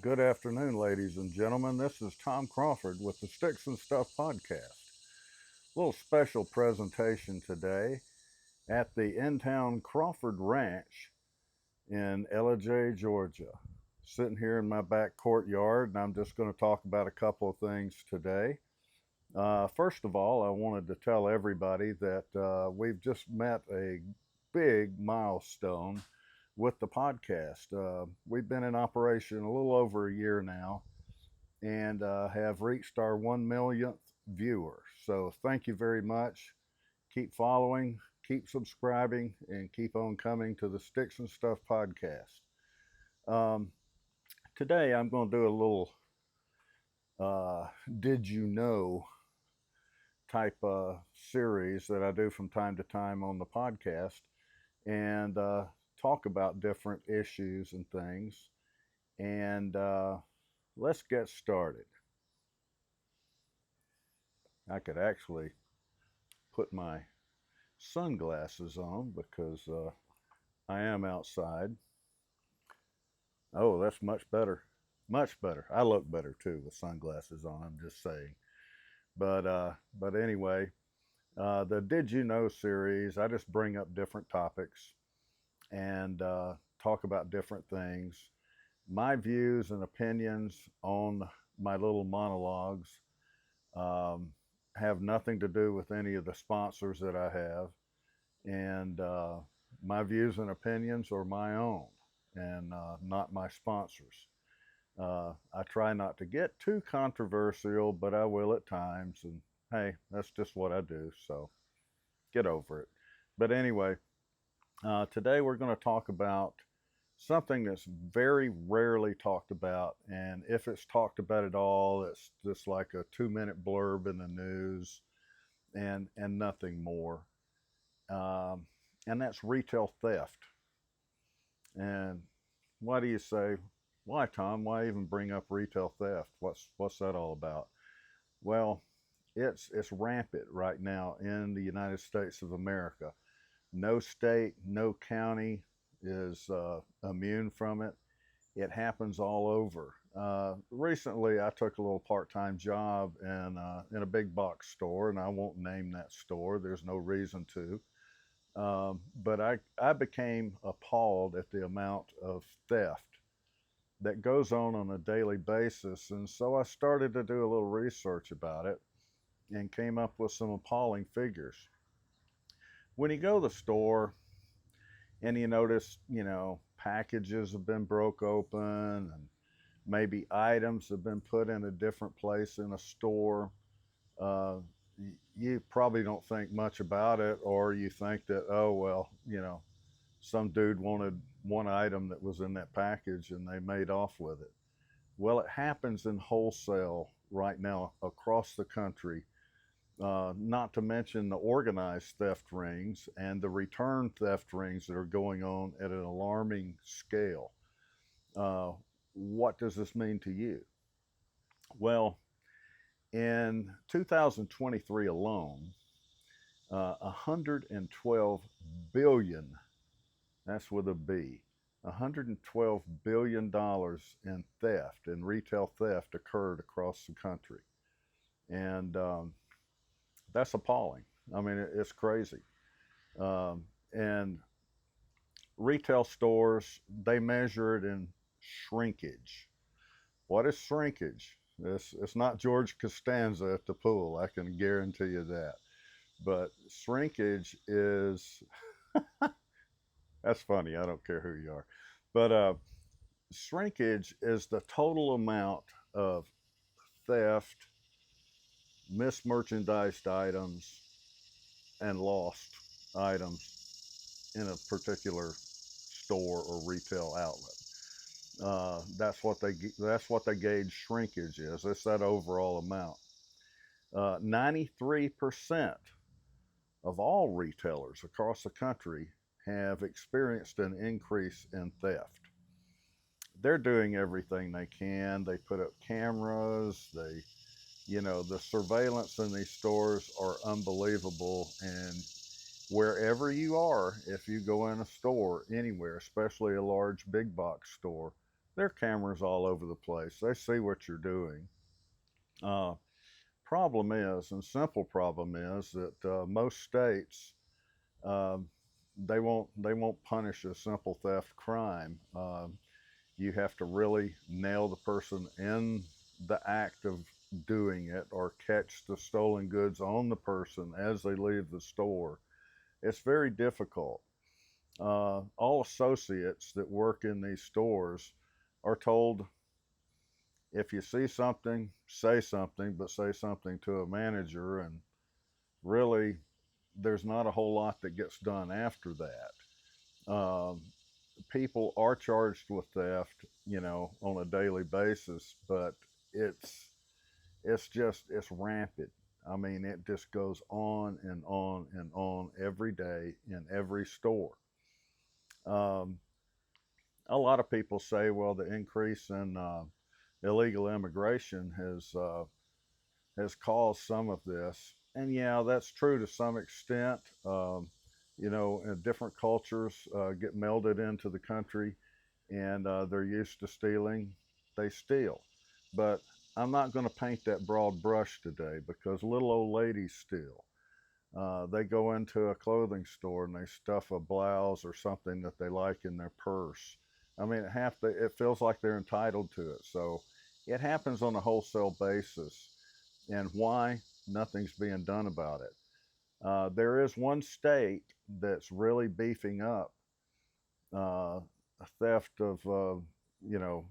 Good afternoon, ladies and gentlemen. This is Tom Crawford with the Stix Stuff Podcast. A little special presentation today at the in-town Crawford Ranch in Ellijay, Georgia. Sitting here in my back courtyard, and I'm just going to talk about a couple of things today. First of all, I wanted to tell everybody that we've just met a big milestone with the podcast. We've been in operation a little over a year now and have reached our 1 millionth viewer. So thank you very much. Keep following, keep subscribing, and keep on coming to the Stix and Stuff Podcast. Today I'm going to do a little did you know type series that I do from time to time on the podcast, and talk about different issues and things. And let's get started. I could actually put my sunglasses on because I am outside. Oh, that's much better. Much better. I look better too with sunglasses on, I'm just saying. But anyway, the Did You Know series, I just bring up different topics and talk about different things. My views and opinions on my little monologues have nothing to do with any of the sponsors that I have. And my views and opinions are my own and not my sponsors. I try not to get too controversial, but I will at times. And hey, that's just what I do. So get over it. But anyway, today we're going to talk about something that's very rarely talked about. And if it's talked about at all, it's just like a 2-minute blurb in the news and nothing more. And that's retail theft. And why do you say, why, Tom? Why even bring up retail theft? What's that all about? Well, it's rampant right now in the United States of America. No state, no county is immune from it. It happens all over. Recently, I took a little part-time job in a big box store, and I won't name that store. There's no reason to. But I became appalled at the amount of theft that goes on a daily basis. And so I started to do a little research about it and came up with some appalling figures. When you go to the store and you notice, packages have been broke open and maybe items have been put in a different place in a store, you probably don't think much about it, or you think that, oh, well, some dude wanted one item that was in that package and they made off with it. Well, it happens in wholesale right now across the country, not to mention the organized theft rings and the return theft rings that are going on at an alarming scale. What does this mean to you? Well, in 2023 alone, 112 billion, that's with a B, $112 billion in theft, in retail theft, occurred across the country. And that's appalling. I mean, it's crazy. And retail stores, they measure it in shrinkage. What is shrinkage? It's not George Costanza at the pool, I can guarantee you that. But shrinkage is, that's funny, I don't care who you are. But shrinkage is the total amount of theft, mismerchandised items, and lost items in a particular store or retail outlet. That's what they gauge shrinkage is. It's that overall amount. 93% of all retailers across the country have experienced an increase in theft. They're doing everything they can. They put up cameras. The surveillance in these stores are unbelievable. And wherever you are, if you go in a store anywhere, especially a large big box store, There are cameras all over the place. They see what you're doing. Uh, Problem is, and simple problem is that most states um, they won't punish a simple theft crime. You have to really nail the person in the act of doing it, or catch the stolen goods on the person as they leave the store. It's very difficult. All associates that work in these stores are told, if you see something, but say something to a manager. And really, there's not a whole lot that gets done after that. People are charged with theft, on a daily basis, but it's it's rampant. I mean, it just goes on and on and on every day in every store. Um, a lot of people say, well, the increase in illegal immigration has caused some of this, and yeah, that's true to some extent. Different cultures get melded into the country, and they're used to stealing. They steal, but I'm not going to paint that broad brush today, because little old ladies steal. They go into a clothing store and they stuff a blouse or something that they like in their purse. I mean, it feels like they're entitled to it. So it happens on a wholesale basis. And why? Nothing's being done about it. There is one state that's really beefing up uh, theft of, you know,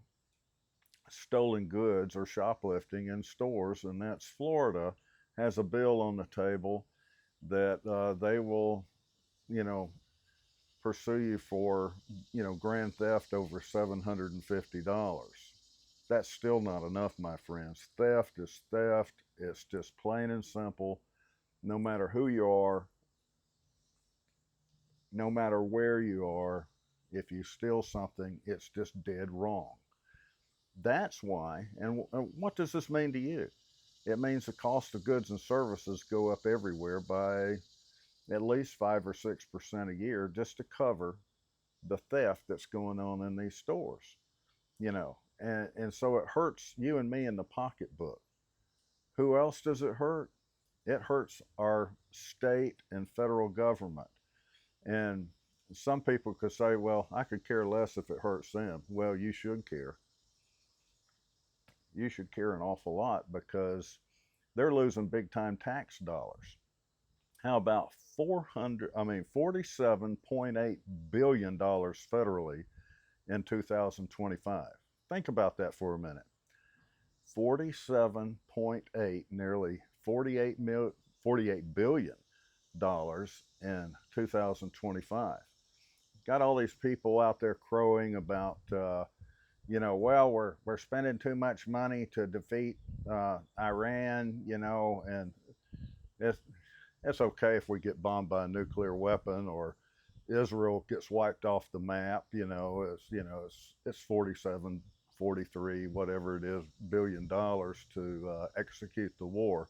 stolen goods or shoplifting in stores, and that's Florida. Has a bill on the table that they will, you know, pursue you for, grand theft over $750. That's still not enough, my friends. Theft is theft. It's just plain and simple. No matter who you are, no matter where you are, if you steal something, it's just dead wrong. That's why, and what does this mean to you? It means the cost of goods and services go up everywhere by at least 5 or 6% a year, just to cover the theft that's going on in these stores, and so it hurts you and me in the pocketbook. Who else does it hurt? It hurts our state and federal government. And some people could say, well, I could care less if it hurts them. Well, you should care. You should care an awful lot, because they're losing big time tax dollars. How about 47.8 billion dollars federally in 2025? Think about that for a minute. 47.8, nearly 48 billion dollars in 2025. Got all these people out there crowing about, well, we're spending too much money to defeat Iran, and it's it's okay if we get bombed by a nuclear weapon, or Israel gets wiped off the map. It's 47, 43, whatever it is, $billion to execute the war,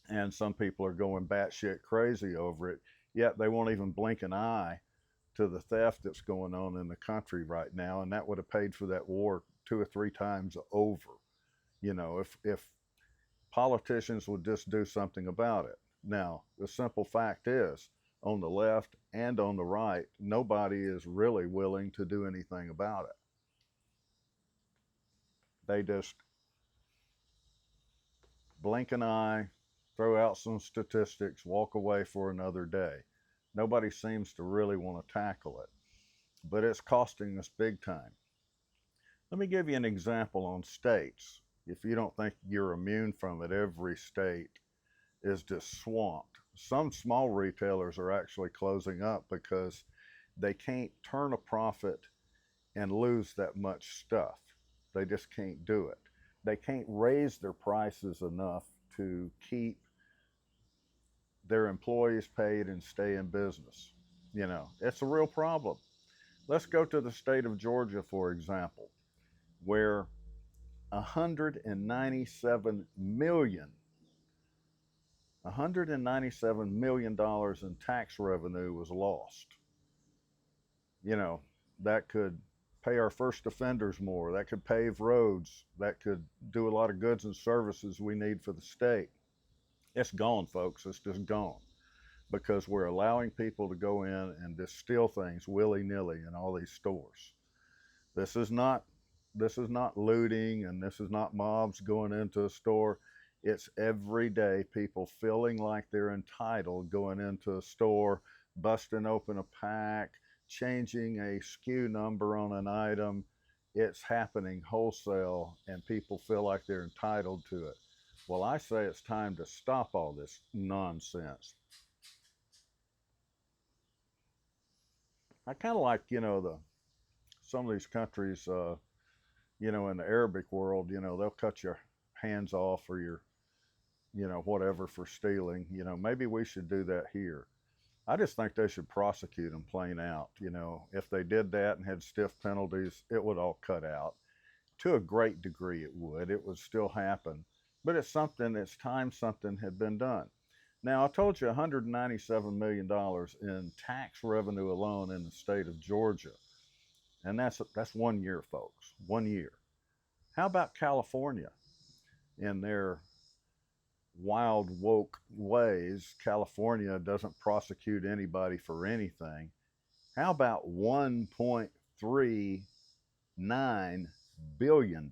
and some people are going batshit crazy over it. Yet they won't even blink an eye to the theft that's going on in the country right now, and that would have paid for that war 2 or 3 times over. If politicians would just do something about it. Now, the simple fact is, on the left and on the right, nobody is really willing to do anything about it. They just blink an eye, throw out some statistics, walk away for another day. Nobody seems to really want to tackle it, but it's costing us big time. Let me give you an example on states. If you don't think you're immune from it, every state is just swamped. Some small retailers are actually closing up because they can't turn a profit and lose that much stuff. They just can't do it. They can't raise their prices enough to keep their employees paid and stay in business. It's a real problem. Let's go to the state of Georgia, for example, where 197 million $197 million in tax revenue was lost. You know, that could pay our first offenders more. That could pave roads. That could do a lot of goods and services we need for the state. It's gone, folks. It's just gone because we're allowing people to go in and just steal things willy-nilly in all these stores. This is not looting, and this is not mobs going into a store. It's everyday people feeling like they're entitled, going into a store, busting open a pack, changing a SKU number on an item. It's happening wholesale, and people feel like they're entitled to it. Well, I say it's time to stop all this nonsense. I kind of like, some of these countries, in the Arabic world, they'll cut your hands off or your, whatever for stealing. Maybe we should do that here. I just think they should prosecute them plain out. If they did that and had stiff penalties, it would all cut out. To a great degree, it would. It would still happen. But it's time something had been done. Now, I told you $197 million in tax revenue alone in the state of Georgia. And that's 1 year, folks. 1 year. How about California? In their wild, woke ways, California doesn't prosecute anybody for anything. How about $1.39 billion?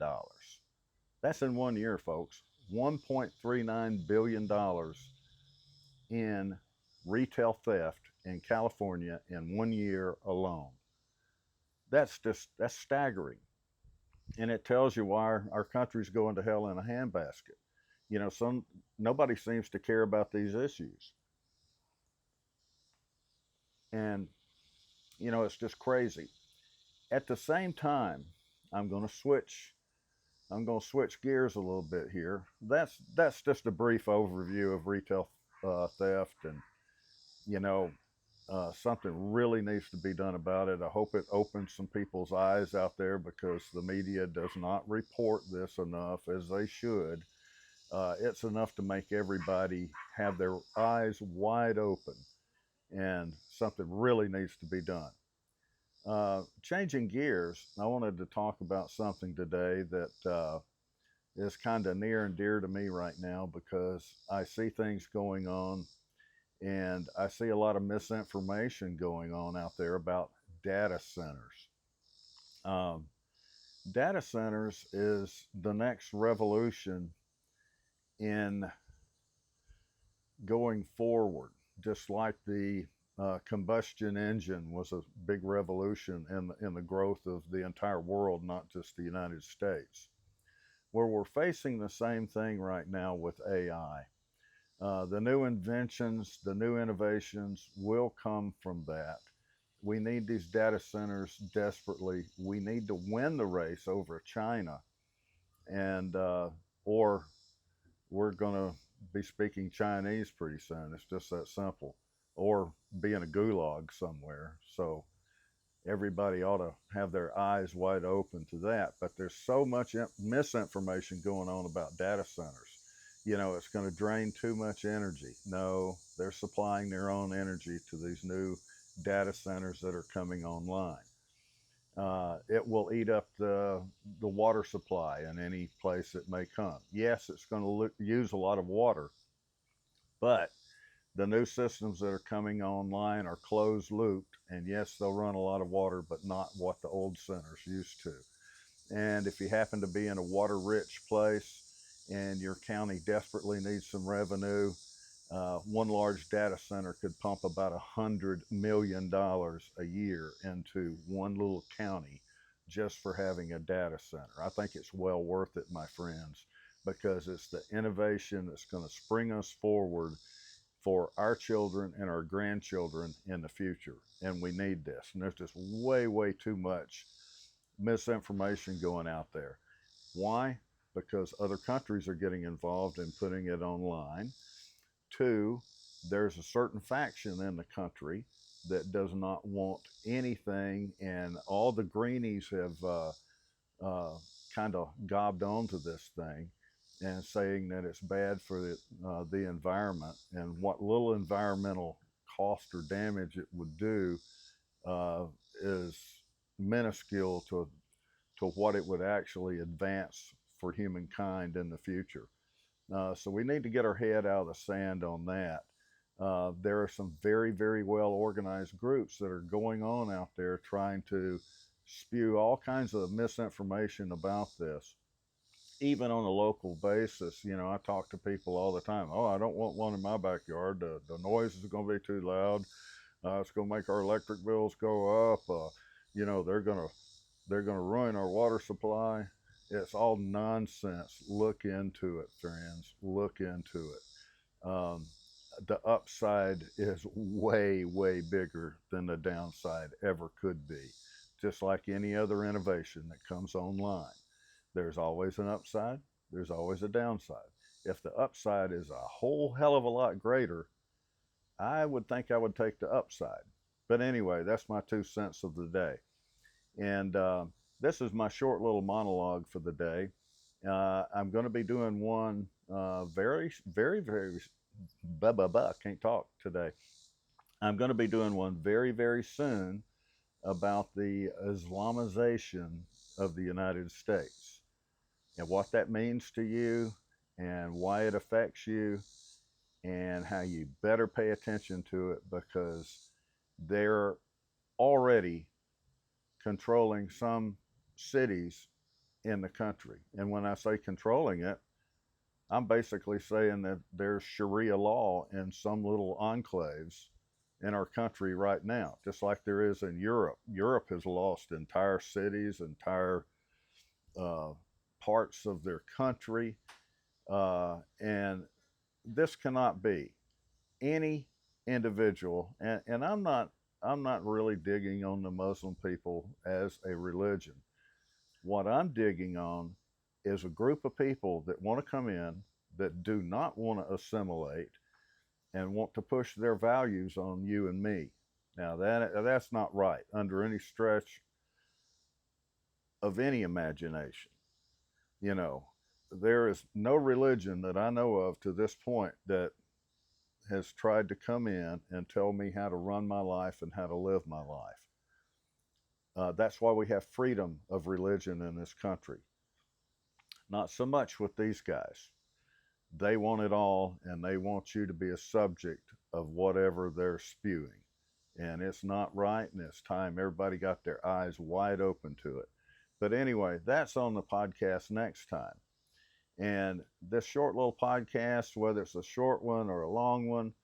That's in 1 year, folks. $1.39 billion in retail theft in California in 1 year alone. That's staggering. And it tells you why our country's going to hell in a handbasket. Nobody seems to care about these issues. And, it's just crazy. At the same time, I'm going to switch gears a little bit here. That's just a brief overview of retail theft, and something really needs to be done about it. I hope it opens some people's eyes out there, because the media does not report this enough, as they should. It's enough to make everybody have their eyes wide open, and something really needs to be done. Changing gears, I wanted to talk about something today that is kind of near and dear to me right now, because I see things going on, and I see a lot of misinformation going on out there about data centers. Data centers is the next revolution in going forward, just like the combustion engine was a big revolution in the growth of the entire world, not just the United States. Where we're facing the same thing right now with AI. The new inventions, the new innovations will come from that. We need these data centers desperately. We need to win the race over China, and or we're going to be speaking Chinese pretty soon. It's just that simple. Or be in a gulag somewhere. So everybody ought to have their eyes wide open to that. But there's so much misinformation going on about data centers. It's going to drain too much energy. No, they're supplying their own energy to these new data centers that are coming online. It will eat up the water supply in any place it may come. Yes, it's going to use a lot of water, but the new systems that are coming online are closed looped, and yes, they'll run a lot of water, but not what the old centers used to. And if you happen to be in a water-rich place and your county desperately needs some revenue, one large data center could pump about $100 million a year into one little county just for having a data center. I think it's well worth it, my friends, because it's the innovation that's going to spring us forward for our children and our grandchildren in the future. And we need this. And there's just way, way too much misinformation going out there. Why? Because other countries are getting involved in putting it online. Two, there's a certain faction in the country that does not want anything, and all the greenies have kind of gobbed onto this thing and saying that it's bad for the environment, and what little environmental cost or damage it would do is minuscule to what it would actually advance for humankind in the future. So we need to get our head out of the sand on that. There are some very, very well organized groups that are going on out there trying to spew all kinds of misinformation about this, even on a local basis. You know, I talk to people all the time. Oh, I don't want one in my backyard. The noise is going to be too loud. It's going to make our electric bills go up. You know, they're going to ruin our water supply. It's all nonsense. Look into it, friends. Look into it. The upside is way, way bigger than the downside ever could be. Just like any other innovation that comes online, there's always an upside, there's always a downside. If the upside is a whole hell of a lot greater, I would think I would take the upside. But anyway, that's my 2 cents of the day. And this is my short little monologue for the day. I'm going to be doing one very, very, very, I can't talk today. I'm going to be doing one very, very soon about the Islamization of the United States and what that means to you and why it affects you and how you better pay attention to it, because they're already controlling some cities in the country. And when I say controlling it, I'm basically saying that there's Sharia law in some little enclaves in our country right now, just like there is in Europe. Europe has lost entire cities, entire parts of their country, and this cannot be. Any individual, and I'm not really digging on the Muslim people as a religion. What I'm digging on is a group of people that want to come in, that do not want to assimilate, and want to push their values on you and me. Now that's not right under any stretch of any imagination. You know, there is no religion that I know of to this point that has tried to come in and tell me how to run my life and how to live my life. That's why we have freedom of religion in this country. Not so much with these guys. They want it all, and they want you to be a subject of whatever they're spewing. And it's not right, and it's time everybody got their eyes wide open to it. But anyway, that's on the podcast next time. And this short little podcast, whether it's a short one or a long one,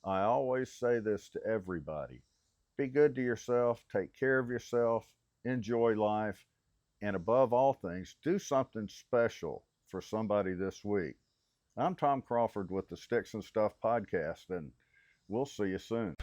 I always say this to everybody. Be good to yourself, take care of yourself, enjoy life, and above all things, do something special for somebody this week. I'm Tom Crawford with the Stix Stuff Podcast, and we'll see you soon.